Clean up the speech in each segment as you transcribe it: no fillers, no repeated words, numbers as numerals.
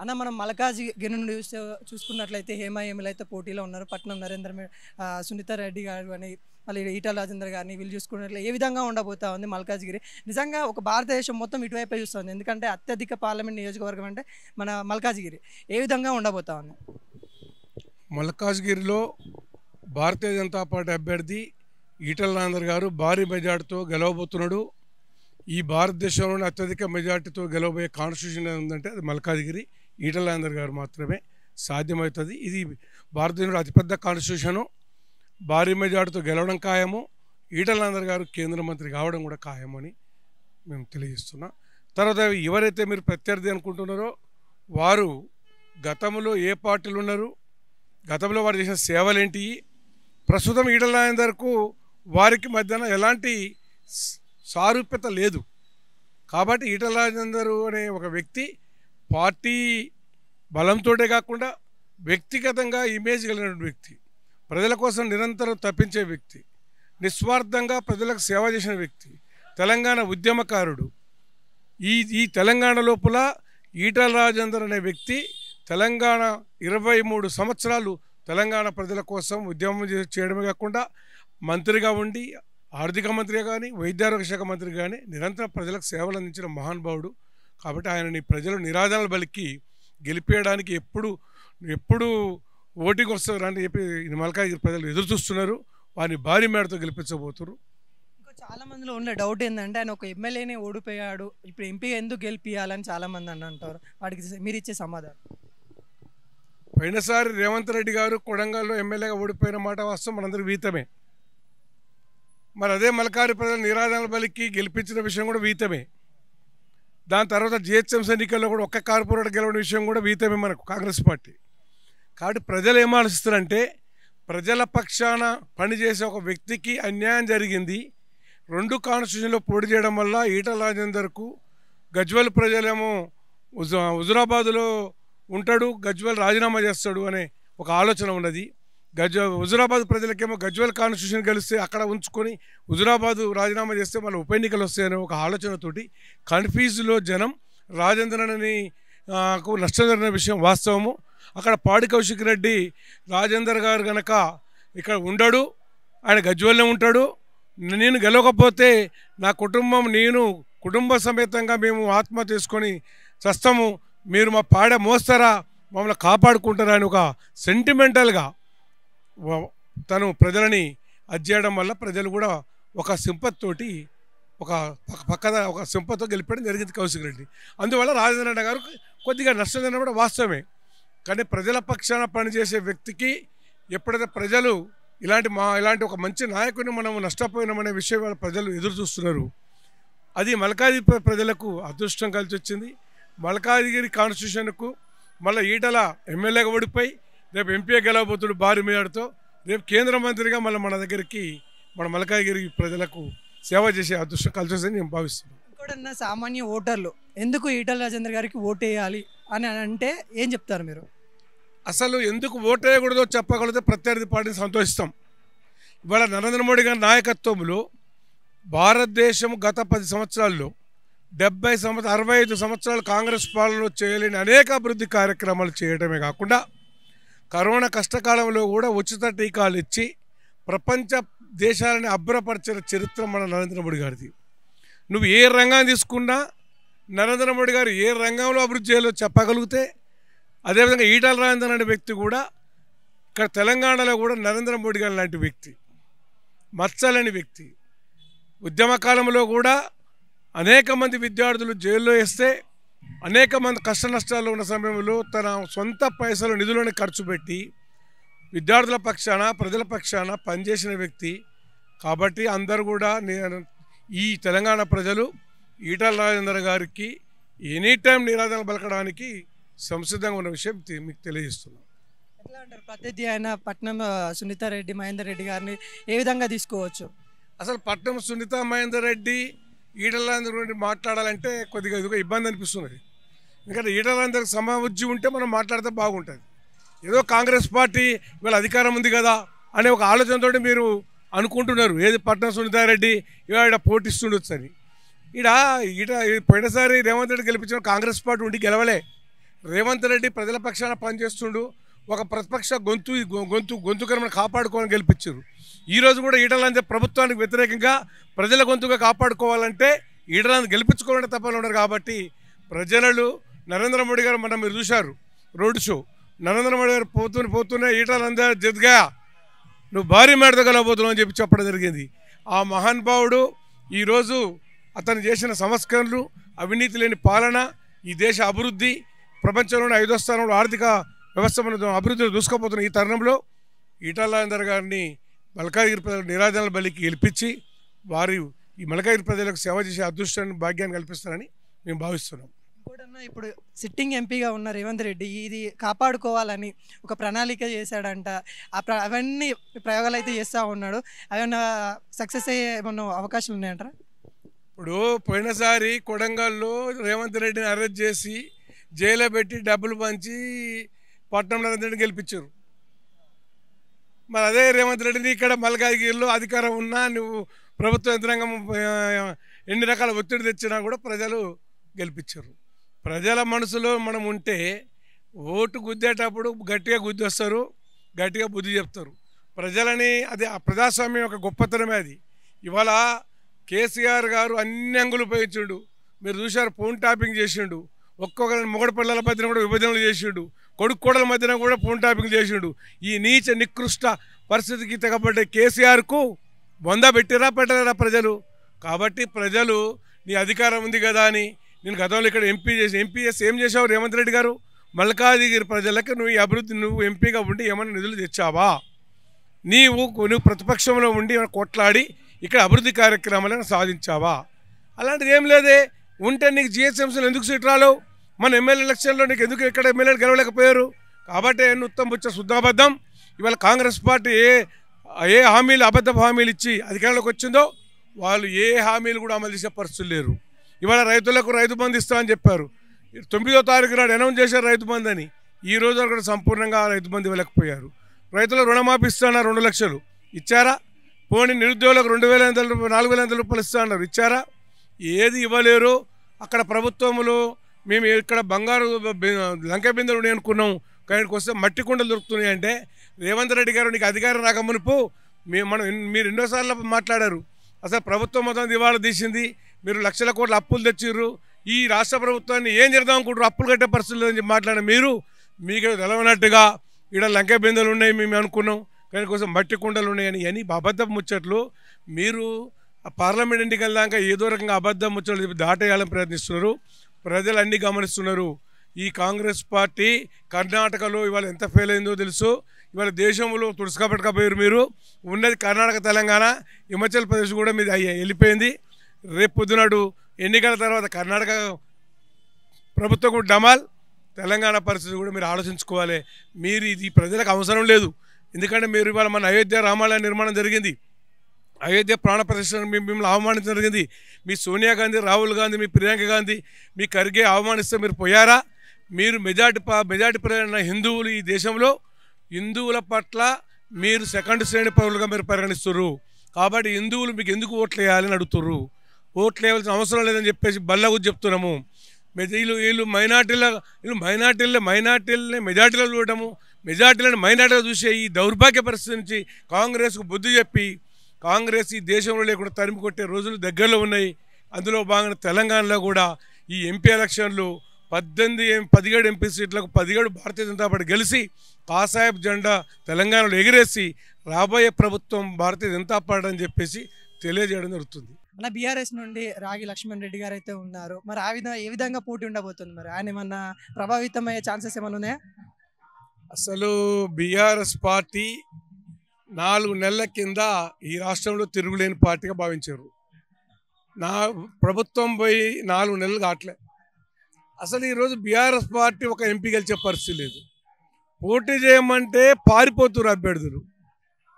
అన్న మనం మల్కాజ్గిరి నుండి చూసుకున్నట్లయితే హేమా అయితే పోటీలో ఉన్నారు. పట్నం సునీత రెడ్డి గారు అని మళ్ళీ ఈటల రాజేందర్ గారిని వీళ్ళు చూసుకున్నట్లయితే ఏ విధంగా ఉండబోతా ఉంది మల్కాజ్గిరి? నిజంగా ఒక భారతదేశం మొత్తం ఇటువైపే చూస్తుంది, ఎందుకంటే అత్యధిక పార్లమెంట్ నియోజకవర్గం అంటే మన మల్కాజ్గిరి. ఏ విధంగా ఉండబోతా ఉంది? మల్కాజ్గిరిలో భారతీయ జనతా పార్టీ అభ్యర్థి ఈటల రాజేందర్ గారు భారీ మెజార్టీతో గెలవబోతున్నాడు. ఈ భారతదేశంలోనే అత్యధిక మెజార్టీతో గెలవబోయే కాన్స్టిట్యూషన్ ఉందంటే అది మల్కాజ్గిరి ఈటల రాజేందర్ గారు మాత్రమే సాధ్యమవుతుంది. ఇది భారతదేశంలో అతిపెద్ద కాన్స్టిట్యూషను. భారీ మెజార్టీతో గెలవడం ఖాయము. ఈటల రాజేందర్ గారు కేంద్ర మంత్రి కావడం కూడా ఖాయమని మేము తెలియజేస్తున్నాం. తర్వాత ఎవరైతే మీరు ప్రత్యర్థి అనుకుంటున్నారో వారు గతంలో ఏ పార్టీలు ఉన్నారు, గతంలో వారు చేసిన సేవలేంటి, ప్రస్తుతం ఈటల రాజేందర్కు వారికి మధ్యన ఎలాంటి సారూప్యత లేదు. కాబట్టి ఈటల రాజేందర్ అనే ఒక వ్యక్తి పార్టీ బలంతోటే కాకుండా వ్యక్తిగతంగా ఇమేజ్ కలిగిన వ్యక్తి, ప్రజల కోసం నిరంతరం తప్పించే వ్యక్తి, నిస్వార్థంగా ప్రజలకు సేవ చేసిన వ్యక్తి, తెలంగాణ ఉద్యమకారుడు. ఈ తెలంగాణ లోపల ఈటల రాజేందర్ అనే వ్యక్తి తెలంగాణ 23 సంవత్సరాలు తెలంగాణ ప్రజల కోసం ఉద్యమం చేయడమే కాకుండా మంత్రిగా ఉండి ఆర్థిక మంత్రిగా కానీ వైద్యారోగ్య శాఖ మంత్రి కానీ నిరంతరం ప్రజలకు సేవలు అందించిన మహానుభావుడు. కాబట్టి ఆయనని ప్రజలు నిరాదరణ బలికి గెలిపేయడానికి ఎప్పుడు ఓటింగ్ వస్తారని చెప్పి మల్కాజ్గిరి ప్రజలు ఎదురు చూస్తున్నారు. వారిని భారీ మేడతో గెలిపించబోతున్నారు. ఇంకా చాలా మందిలో ఉన్న డౌట్ ఏంటంటే ఆయన ఒక ఎమ్మెల్యేనే ఓడిపోయాడు, ఇప్పుడు ఎంపీ ఎందుకు గెలిపియాలని చాలా మంది అంటారు. వాటికి మీరు ఇచ్చే సమాధానం? పోయినసారి రేవంత్ రెడ్డి గారు కొడంగల్లో ఎమ్మెల్యేగా ఓడిపోయిన మాట వాస్తవం మనందరికీ వీతమే. మరి అదే మల్కారి ప్రజలు నిరాదరణ బలికి గెలిపించిన విషయం కూడా వీతమే. దాని తర్వాత జిహెచ్ఎంసీ ఎన్నికల్లో కూడా ఒక్క కార్పొరేటర్ గెలవడం విషయం కూడా వీతమే మనకు కాంగ్రెస్ పార్టీ. కాబట్టి ప్రజలు ఏం ఆలోచిస్తారంటే ప్రజల పక్షాన పనిచేసే ఒక వ్యక్తికి అన్యాయం జరిగింది, 2 కాన్స్టిట్యూషన్లో పోటీ చేయడం వల్ల ఈటల రాజేందర్కు గజ్వెల్ ప్రజలేమో హుజురాబాద్లో ఉంటాడు, గజ్వెల్ రాజీనామా చేస్తాడు అనే ఒక ఆలోచన ఉన్నది. హుజురాబాద్ ప్రజలకేమో గజ్వెల్ కాన్స్టిట్యూషన్ గెలిస్తే అక్కడ ఉంచుకొని హుజురాబాద్ రాజీనామా చేస్తే మళ్ళీ ఉప ఎన్నికలు వస్తాయనే ఒక ఆలోచనతోటి కన్ఫ్యూజ్లో జనం రాజేంద్రని నష్టం జరిగిన విషయం వాస్తవము. అక్కడ పాడి కౌశిక్ రెడ్డి రాజేందర్ గారు కనుక ఇక్కడ ఉండడు, ఆయన గజ్వెల్నే ఉంటాడు, నేను గెలవకపోతే నా కుటుంబం కుటుంబ సమేతంగా మేము ఆత్మహత్య చేసుకొని చస్తాము, మీరు మా పాడ మోస్తారా, మమ్మల్ని కాపాడుకుంటారా అని ఒక సెంటిమెంటల్గా తను ప్రజలని అజ్జేయడం వల్ల ప్రజలు కూడా ఒక సింపత్ తోటి ఒక సింపత్తో గెలిపడం జరిగింది కౌశిక్ రెడ్డి. అందువల్ల రాజేంద్ర రెడ్డి గారు కొద్దిగా నష్టం జరిగిన కూడా వాస్తవమే. కానీ ప్రజల పక్షాన పనిచేసే వ్యక్తికి ఎప్పుడైతే ప్రజలు ఇలాంటి ఒక మంచి నాయకుడిని మనం నష్టపోయినామనే విషయం వాళ్ళ ప్రజలు ఎదురు చూస్తున్నారు. అది మల్కాజ్గిరి ప్రజలకు అదృష్టం కలిసి వచ్చింది. మల్కాజ్గిరి కాన్స్టిట్యూషన్కు మళ్ళీ ఈటల ఎమ్మెల్యేగా ఓడిపోయి రేపు ఎంపీ గెలవబోతుడు భారీ మేడతో, రేపు కేంద్ర మంత్రిగా మళ్ళీ మన దగ్గరికి మన మల్కాజ్గిరి ప్రజలకు సేవ చేసే అదృష్టం కలిసి వస్తుందని నేను భావిస్తున్నాను. ఇంకోటన్నా సామాన్య ఓటర్లు ఎందుకు ఈటల రాజేందర్ గారికి ఓటు వేయాలి అని అంటే ఏం చెప్తారు మీరు? అసలు ఎందుకు ఓటు వేయకూడదో చెప్పగలిగితే ప్రత్యర్థి పార్టీని సంతోషిస్తాం. ఇవాళ నరేంద్ర మోడీ గారి నాయకత్వంలో భారతదేశం గత 10 సంవత్సరాల్లో 65 సంవత్సరాలు కాంగ్రెస్ పాలనలో చేయలేని అనేక అభివృద్ధి కార్యక్రమాలు చేయడమే కాకుండా కరోనా కష్టకాలంలో కూడా ఉచిత టీకాలు ఇచ్చి ప్రపంచ దేశాలని అబ్బురపరిచిన చరిత్ర మన నరేంద్ర మోడీ గారిది. నువ్వు ఏ రంగాన్ని తీసుకున్నా నరేంద్ర మోడీ గారు ఏ రంగంలో అభివృద్ధి చేయాలో చెప్పగలిగితే, అదేవిధంగా ఈటల రాజేందర్ అనే వ్యక్తి కూడా ఇక్కడ తెలంగాణలో కూడా నరేంద్ర మోడీ గారు లాంటి వ్యక్తి, మచ్చలేని వ్యక్తి. ఉద్యమ కాలంలో కూడా అనేక మంది విద్యార్థులు జైల్లో వేస్తే అనేక మంది కష్ట నష్టాల్లో ఉన్న సమయంలో తన సొంత పైసలు నిధులను ఖర్చు పెట్టి విద్యార్థుల పక్షాన ప్రజల పక్షాన పనిచేసిన వ్యక్తి. కాబట్టి అందరూ కూడా ఈ తెలంగాణ ప్రజలు ఈటల రాజేందర్ గారికి ఎనీ టైం నిరాదరణ పలకడానికి సంసిద్ధంగా ఉన్న విషయం మీకు తెలియజేస్తున్నాం. ఎట్లా అంటారు ప్రత్యర్థి అయిన పట్నం సునీత రెడ్డి మహేందర్ రెడ్డి గారిని ఏ విధంగా తీసుకోవచ్చు? అసలు పట్నం సునీత మహేందర్ రెడ్డి ఈటల రాజేందర్ గురించి మాట్లాడాలంటే కొద్దిగా ఇబ్బంది అనిపిస్తున్నది. ఎందుకంటే ఈటల రాజేందర్కి సమావజ్జి ఉంటే మనం మాట్లాడితే బాగుంటుంది. ఏదో కాంగ్రెస్ పార్టీ ఇవాళ అధికారం ఉంది కదా అనే ఒక ఆలోచనతో మీరు అనుకుంటున్నారు. ఏది పట్నం సునీతారెడ్డి ఇవాళ పోటీస్తుండొచ్చు అని. ఈడ పోయినసారి రేవంత్ రెడ్డి గెలిపించిన కాంగ్రెస్ పార్టీ ఉండి గెలవలే, రేవంత్ రెడ్డి ప్రజల పక్షాన పనిచేస్తుండు, ఒక ప్రతిపక్ష గొంతుకరమని కాపాడుకోవాలని గెలిపించారు. ఈరోజు కూడా ఈటలంటే ప్రభుత్వానికి వ్యతిరేకంగా ప్రజల గొంతుగా కాపాడుకోవాలంటే ఈటలను గెలిపించుకోవాలంటే తప్పని ఉన్నారు. కాబట్టి ప్రజలు నరేంద్ర మోడీ గారు మనం మీరు చూశారు రోడ్ షో, నరేంద్ర మోడీ గారు పోతూనే ఈటలందరూ జద్గా నువ్వు భారీ మేడతో కలవబోతున్నావు అని చెప్పి చెప్పడం జరిగింది. ఆ మహానుభావుడు ఈరోజు అతను చేసిన సంస్కరణలు, అవినీతి లేని పాలన, ఈ దేశ అభివృద్ధి, ప్రపంచంలోని 5వ స్థానంలో ఆర్థిక వ్యవస్థ అభివృద్ధిని దూసుకుపోతున్న ఈ తరుణంలో ఈటల రాజేందర్ గారిని మల్కాజ్గిరి ప్రజలు నిరాజనాల బలికి గెలిపించి వారి ఈ మల్కాజ్గిరి ప్రజలకు సేవ చేసే అదృష్టాన్ని భాగ్యాన్ని కల్పిస్తారని మేము భావిస్తున్నాం. ఇంకోటన్నా ఇప్పుడు సిట్టింగ్ ఎంపీగా ఉన్న రేవంత్ రెడ్డి ఇది కాపాడుకోవాలని ఒక ప్రణాళిక చేశాడంట. అవన్నీ ప్రయోగాలు అయితే చేస్తూ ఉన్నాడు. అవన్నీ సక్సెస్ అయ్యే ఏమన్నా అవకాశాలు ఉన్నాయంటారా? ఇప్పుడు పోయినసారి కొడంగల్లో రేవంత్ రెడ్డిని అరెస్ట్ చేసి జైల్లో పెట్టి డబ్బులు పంచి పట్నం నరేంద్ర రెడ్డిని గెలిపించారు. మరి అదే రేవంత్ రెడ్డిని ఇక్కడ మల్కాజ్గిరిలో అధికారం ఉన్నా నువ్వు ప్రభుత్వ యంత్రాంగం ఎన్ని రకాల ఒత్తిడి తెచ్చినా కూడా ప్రజలు గెలిపించారు. ప్రజల మనసులో మనం ఉంటే ఓటు గుద్దేటప్పుడు గట్టిగా గుద్దొస్తారు, గట్టిగా బుద్ధి చెప్తారు ప్రజలని. అది ఆ ప్రజాస్వామ్యం యొక్క గొప్పతనమే అది. ఇవాళ కేసీఆర్ గారు అన్ని అంగులు ఉపయోగించిండు. మీరు చూశారు, ఫోన్ ట్యాపింగ్ చేసిండు. ఒక్కొక్కరిని మొగడు పిల్లల మధ్యన కూడా విభజనలు చేసిండు, కొడుకు కోడల మధ్యన కూడా ఫోన్ ట్యాపింగ్ చేసిండు. ఈ నీచ నికృష్ట పరిస్థితికి తెగబడ్డ కేసీఆర్కు 100 పెట్టిరా పెట్టలేరా ప్రజలు? కాబట్టి ప్రజలు నీ అధికారం ఉంది కదా అని నేను గతంలో ఇక్కడ ఎంపీ చేసి ఏం చేసావు రేవంత్ రెడ్డి గారు? మల్కాజ్గిరి ప్రజలకు నువ్వు ఈ అభివృద్ధి నువ్వు ఎంపీగా ఉండి ఏమైనా నిధులు తెచ్చావా? నువ్వు ప్రతిపక్షంలో ఉండి కొట్లాడి ఇక్కడ అభివృద్ధి కార్యక్రమాలను సాధించావా? అలాంటిది ఏం లేదే. ఉంటే నీకు జిహెచ్ఎంసీలో ఎందుకు సీట్ రాలేవు? మన ఎమ్మెల్యే ఎలక్షన్లో నీకు ఎందుకు ఇక్కడ ఎమ్మెల్యేలు గెలవలేకపోయారు? కాబట్టి ఉత్తమ్ బుచ్చ శుద్ధాబద్ధం. ఇవాళ కాంగ్రెస్ పార్టీ ఏ హామీలు అబద్ధపు హామీలు ఇచ్చి అధికారంలోకి వచ్చిందో వాళ్ళు ఏ హామీలు కూడా అమలు చేసే పరిస్థితులు లేరు. ఇవాళ రైతులకు రైతు బంధు ఇస్తామని చెప్పారు. 9వ తారీఖు నాడు అనౌన్స్ చేశారు రైతు బంధు అని. ఈ రోజు కూడా సంపూర్ణంగా రైతు బంధు ఇవ్వలేకపోయారు. రైతుల రుణమాఫీ ఇస్తున్నారు 2 లక్షలు ఇచ్చారా? పోనీ నిరుద్యోగులకు 2,500 రూపాయలు 4,500 రూపాయలు ఇస్తున్నారు ఇచ్చారా? ఏది ఇవ్వలేరు. అక్కడ ప్రభుత్వంలో మేము ఇక్కడ బంగారు లంక బిందెలు ఉన్నాయి అనుకున్నాం, కానీ వస్తే మట్టి కుండలు దొరుకుతున్నాయి అంటే రేవంత్ రెడ్డి గారు నీకు అధికారం రాకమునుపు మీరు ఎన్నోసార్లు మాట్లాడారు. అసలు ప్రభుత్వం మొత్తం దివాళా తీసింది, మీరు లక్షల కోట్ల అప్పులు తెచ్చిర్రు, ఈ రాష్ట్ర ప్రభుత్వాన్ని ఏం చేద్దాం అనుకుంటారు, అప్పులు కట్టే పరిస్థితులు అని మాట్లాడిన మీరు మీకు తెలవనట్టుగా ఇక్కడ లంక బిందెలు ఉన్నాయి మేము అనుకున్నాం, కానీ కోసం మట్టి కుండలు ఉన్నాయని అని అబద్ధం ముచ్చట్లు మీరు పార్లమెంట్ ఎన్నికల దాకా ఏదో రకంగా అబద్ధం ముచ్చట్లు చెప్పి దాటేయాలని ప్రయత్నిస్తున్నారు. ప్రజలు అన్నీ గమనిస్తున్నారు. ఈ కాంగ్రెస్ పార్టీ కర్ణాటకలో ఇవాళ ఎంత ఫెయిల్ అయిందో తెలుసు. ఇవాళ దేశంలో తుడుచుకపెట్టకపోయారు. మీరు ఉన్నది కర్ణాటక, తెలంగాణ, హిమాచల్ ప్రదేశ్ కూడా మీద వెళ్ళిపోయింది. రేపు పొద్దునాడు ఎన్నికల తర్వాత కర్ణాటక ప్రభుత్వం కూడా డమాల్, తెలంగాణ పరిస్థితి కూడా మీరు ఆలోచించుకోవాలి. మీరు ఇది ప్రజలకు అవసరం లేదు. ఎందుకంటే మీరు ఇవాళ మన అయోధ్య రామాలయ నిర్మాణం జరిగింది, అయోధ్య ప్రాణ ప్రతిష్ఠను మిమ్మల్ని అవమానించడం జరిగింది. మీ సోనియా గాంధీ, రాహుల్ గాంధీ, మీ ప్రియాంక గాంధీ, మీ ఖర్గే అవమానిస్తే మీరు పోయారా? మీరు మెజార్టీ ప్రజలైన హిందువులు ఈ దేశంలో హిందువుల పట్ల మీరు సెకండ్ శ్రేణి పౌరులుగా మీరు పరిగణిస్తున్నారు. కాబట్టి హిందువులు మీకు ఎందుకు ఓట్లు వేయాలని అడుగుతున్నారు. ఓట్లు వేయాల్సిన అవసరం లేదని చెప్పేసి బల్లగు చెప్తున్నాము. వీళ్ళు మైనార్టీలని మెజార్టీలో చూడటము, మెజార్టీలను మైనార్టీలో చూసే ఈ దౌర్భాగ్య పరిస్థితి నుంచి కాంగ్రెస్కు బుద్ధి చెప్పి కాంగ్రెస్ ఈ దేశంలో లేకుండా తరిమి కొట్టే రోజులు దగ్గరలో ఉన్నాయి. అందులో భాగంగా తెలంగాణలో కూడా ఈ ఎంపీ ఎలక్షన్లు 17 ఎంపీ సీట్లకు 17 భారతీయ జనతా పార్టీ గెలిచి కాసాయబ్ జెండా తెలంగాణలో ఎగిరేసి రాబోయే ప్రభుత్వం భారతీయ జనతా పార్టీ అని చెప్పేసి తెలియజేయడం జరుగుతుంది. అలా బీఆర్ఎస్ నుండి రాగి లక్ష్మణ్ రెడ్డి గారు అయితే ఉన్నారు. మరి ఏ విధంగా పోటీ ఉండబోతుంది? మరి ఆయన ఏమన్నా ప్రభావితమయ్యే ఛాన్సెస్ ఏమైనా ఉన్నాయా? అసలు బీఆర్ఎస్ పార్టీ 4 నెలల కింద ఈ రాష్ట్రంలో తిరుగులేని పార్టీగా భావించారు. ప్రభుత్వం పోయి 4 నెలలు కావట్లే. అసలు ఈరోజు బీఆర్ఎస్ పార్టీ ఒక ఎంపీ గెలిచే పరిస్థితి లేదు. పోటీ చేయమంటే పారిపోతున్నారు అభ్యర్థులు.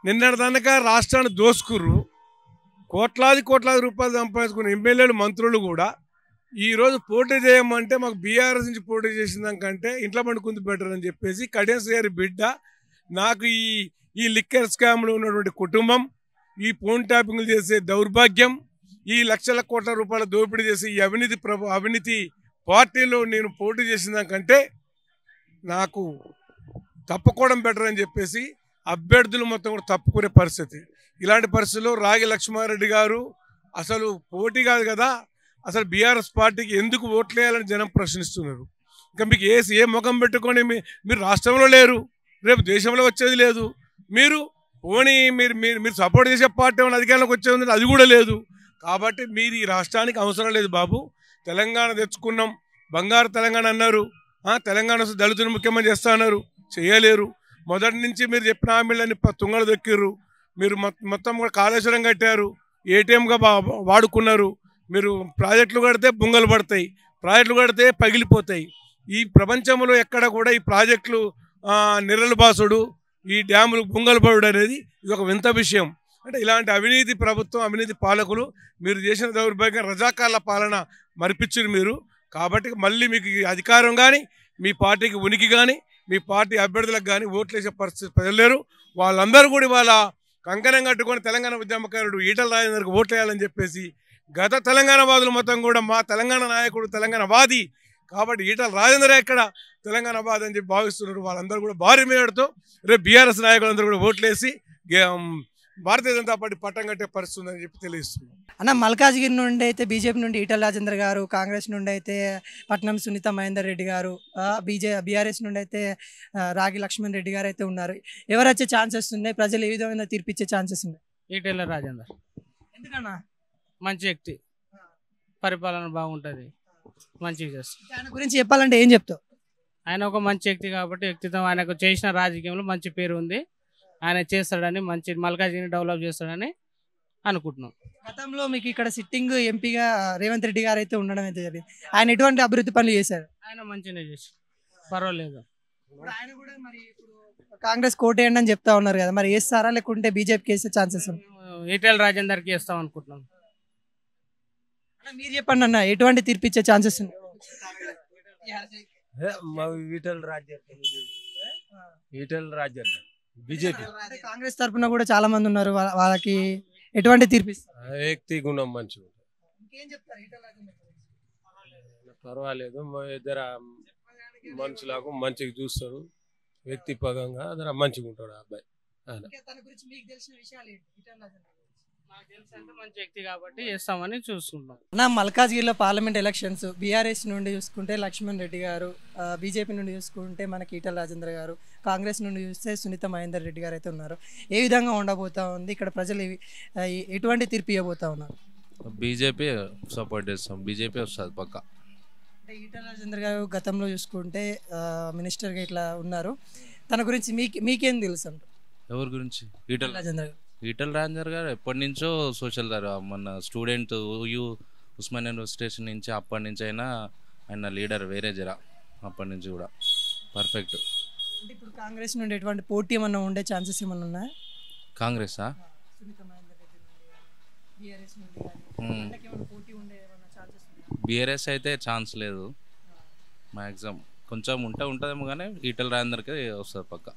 నిన్నటిదాకా రాష్ట్రాన్ని దోసుకుర్రు, కోట్లాది రూపాయలు సంపాదించుకున్న ఎమ్మెల్యేలు, మంత్రులు కూడా ఈరోజు పోటీ చేయమంటే మాకు బీఆర్ఎస్ నుంచి పోటీ చేసిందాకంటే ఇంట్లో పండుకుంది బెటర్ అని చెప్పేసి కడెన్స్ గారి బిడ్డ నాకు ఈ లిక్కర్ స్కామ్లో ఉన్నటువంటి కుటుంబం, ఈ ఫోన్ ట్యాపింగ్లు చేసే దౌర్భాగ్యం, ఈ లక్షల కోట్ల రూపాయల దోపిడీ చేసి ఈ అవినీతి పార్టీలో నేను పోటీ చేసిందాకంటే నాకు తప్పుకోవడం బెటర్ అని చెప్పేసి అభ్యర్థులు మొత్తం కూడా తప్పుకునే పరిస్థితి. ఇలాంటి పరిస్థితుల్లో రాగి లక్ష్మారెడ్డి గారు అసలు పోటీ కాదు కదా, అసలు బీఆర్ఎస్ పార్టీకి ఎందుకు ఓట్లు వేయాలని జనం ప్రశ్నిస్తున్నారు. ఇంకా మీకు ఏ ముఖం పెట్టుకొని మీరు రాష్ట్రంలో లేరు, రేపు దేశంలో వచ్చేది లేదు. మీరు పోనీ మీరు సపోర్ట్ చేసే పార్టీ ఏమైనా అధికారంలోకి వచ్చేది ఉంది, అది కూడా లేదు. కాబట్టి మీరు ఈ రాష్ట్రానికి అవసరం లేదు బాబు. తెలంగాణ తెచ్చుకున్నాం, బంగారు తెలంగాణ అన్నారు. తెలంగాణ దళితులు ముఖ్యమంత్రి చేస్తా అన్నారు, చేయలేరు. మొదటి నుంచి మీరు చెప్పిన హామీలన్నీ తుంగలు దొక్కిర్రు. మీరు మొత్తం కూడా కాళేశ్వరం కట్టారు, ఏటీఎంగా వాడుకున్నారు. మీరు ప్రాజెక్టులు కడితే బొంగలు పడతాయి, ప్రాజెక్టులు కడితే పగిలిపోతాయి. ఈ ప్రపంచంలో ఎక్కడ కూడా ఈ ప్రాజెక్టులు నిరలు బాసుడు, ఈ డ్యాములు బొంగలు పడుడు అనేది ఇది ఒక వింత విషయం. అంటే ఇలాంటి అవినీతి ప్రభుత్వం, అవినీతి పాలకులు మీరు చేసిన దౌర్భాగ్యం రజాకాల పాలన మరిపించారు మీరు. కాబట్టి మళ్ళీ మీకు అధికారం కానీ, మీ పార్టీకి ఉనికి కానీ, మీ పార్టీ అభ్యర్థులకు కానీ ఓట్లు వేసే పరిస్థితి ప్రజలేరు. వాళ్ళందరూ కూడా వాళ్ళ కంకణం కట్టుకొని తెలంగాణ ఉద్యమకారుడు ఈటల రాజేందర్కి ఓట్లు వేయాలని చెప్పేసి గత తెలంగాణ వాదులు మొత్తం కూడా మా తెలంగాణ నాయకుడు తెలంగాణ వాది కాబట్టి ఈటల రాజేందర్ ఎక్కడ తెలంగాణ వాది అని చెప్పి భావిస్తున్నారు. వాళ్ళందరూ కూడా భారీ మేడతో రేపు బీఆర్ఎస్ నాయకులందరూ కూడా ఓట్లేసి భారతీయ జనతా పార్టీ పట్టం కట్టే పరిస్థితి ఉందని చెప్పి తెలియజేస్తున్నాం. అన్న మల్కాజ్గిరి నుండి అయితే బీజేపీ నుండి ఈటల రాజేందర్ గారు, కాంగ్రెస్ నుండి అయితే పట్నం సునీత మహేందర్ రెడ్డి గారు, బీఆర్ఎస్ నుండి అయితే రాగి లక్ష్మణ్ రెడ్డి గారు అయితే ఉన్నారు. ఎవరు వచ్చే ఛాన్సెస్ ఉన్నాయి? ప్రజలు ఏ విధమైన తీర్పిచ్చే ఛాన్సెస్ ఉన్నాయి? ఈటల రాజేందర్. ఎందుకన్నా? మంచి వ్యక్తి, పరిపాలన బాగుంటుంది, మంచిగా చేస్తారు. ఆయన గురించి చెప్పాలంటే ఏం చెప్తావు? ఆయన ఒక మంచి వ్యక్తి కాబట్టి వ్యక్తిత్వం, ఆయనకు చేసిన రాజకీయంలో మంచి పేరు ఉంది. ఆయన చేస్తాడని, మంచి మల్కాజ్గిరిని డెవలప్ చేస్తాడని అనుకుంటున్నాం. గతంలో మీకు ఇక్కడ సిట్టింగ్ ఎంపీగా రేవంత్ రెడ్డి గారు అయితే ఉండడం అయితే జరిగింది. ఆయన ఎటువంటి అభివృద్ధి పనులు చేశారు? ఆయన మంచిగానే చేసి, పర్వాలేదు. ఆయన కూడా మరి ఇప్పుడు కాంగ్రెస్ కోటేయండి అని చెప్తా ఉన్నారు కదా, మరి వేస్తారా లేకుంటే బీజేపీకి వేసే ఛాన్సెస్ ఉన్నాయి? ఈటల రాజేందర్కి వేస్తాం అనుకుంటున్నాం. మీరు చెప్పండి అన్న, ఎటువంటి తీర్పిచ్చే ఛాన్సెస్ ఉన్నాయి? ఈటల రాజేందర్ బీజేపీ. కాంగ్రెస్ తరఫున కూడా చాలా మంది ఉన్నారు, వాళ్ళకి ఎటువంటి తీర్పిస్తారు? వ్యక్తి గుణం మంచిగా ఇంకేం చెప్తారు ఈటల రాజేందర్ గురించి? పర్వాలేదు. ఇద్దరు మనుషులకు మంచిగా చూస్తారు, వ్యక్తిపరంగా అదర మంచిగా ఉంటాడు ఆ అబ్బాయి. తన గురించి మీకు తెలిసిన విషయాలు ఏంటి ఈటల రాజేందర్? నాకు తెలిసి అంటే మంచి వ్యక్తి కాబట్టి చేస్తామని చూసుకుంటాం. నా మల్కాజ్గిరిలో పార్లమెంట్ ఎలక్షన్స్ బీఆర్ఎస్ నుండి చూసుకుంటే లక్ష్మణ్ రెడ్డి గారు, బీజేపీ నుండి చూసుకుంటే మనకి ఈటల రాజేందర్ గారు, కాంగ్రెస్ నుండి చూస్తే సునీత మహేందర్ రెడ్డి గారు అయితే ఉన్నారు. ఏ విధంగా ఉండబోతా ఉంది ఇక్కడ? ప్రజలు ఎటువంటి తీర్పు ఇవ్వబోతా ఉన్నారు? బీజేపీ సపోర్ట్ చేస్తాం, బీజేపీ వస్తుంది పక్క. అంటే ఈటల రాజేందర్ గారు గతంలో చూసుకుంటే మినిస్టర్గా ఇట్లా ఉన్నారు, తన గురించి మీకేం తెలుసు అంటారు? ఎవరి గురించి? ఈటల రాజేందర్ గారు. ఈటల రాజేందర్ గారు ఎప్పటి నుంచో సోషల్ మన స్టూడెంట్ ఉస్మానియా యూనివర్సిటీ నుంచి అప్పటి నుంచి అయినా ఆయన లీడర్ వేరే జరా, అప్పటి నుంచి కూడా పర్ఫెక్ట్. అంటే ఇప్పుడు కాంగ్రెస్ నుండి ఎటువంటి పోటీ ఏమన్నా ఉండే ఛాన్సెస్ ఏమన్నా ఉన్నాయా? కాంగ్రెసా? బీఆర్ఎస్ అయితే ఛాన్స్ లేదు మ్యాక్సిమం, కొంచెం ఉంటుందేమో కానీ ఈటల రాజేందర్కి వస్తుంది పక్క.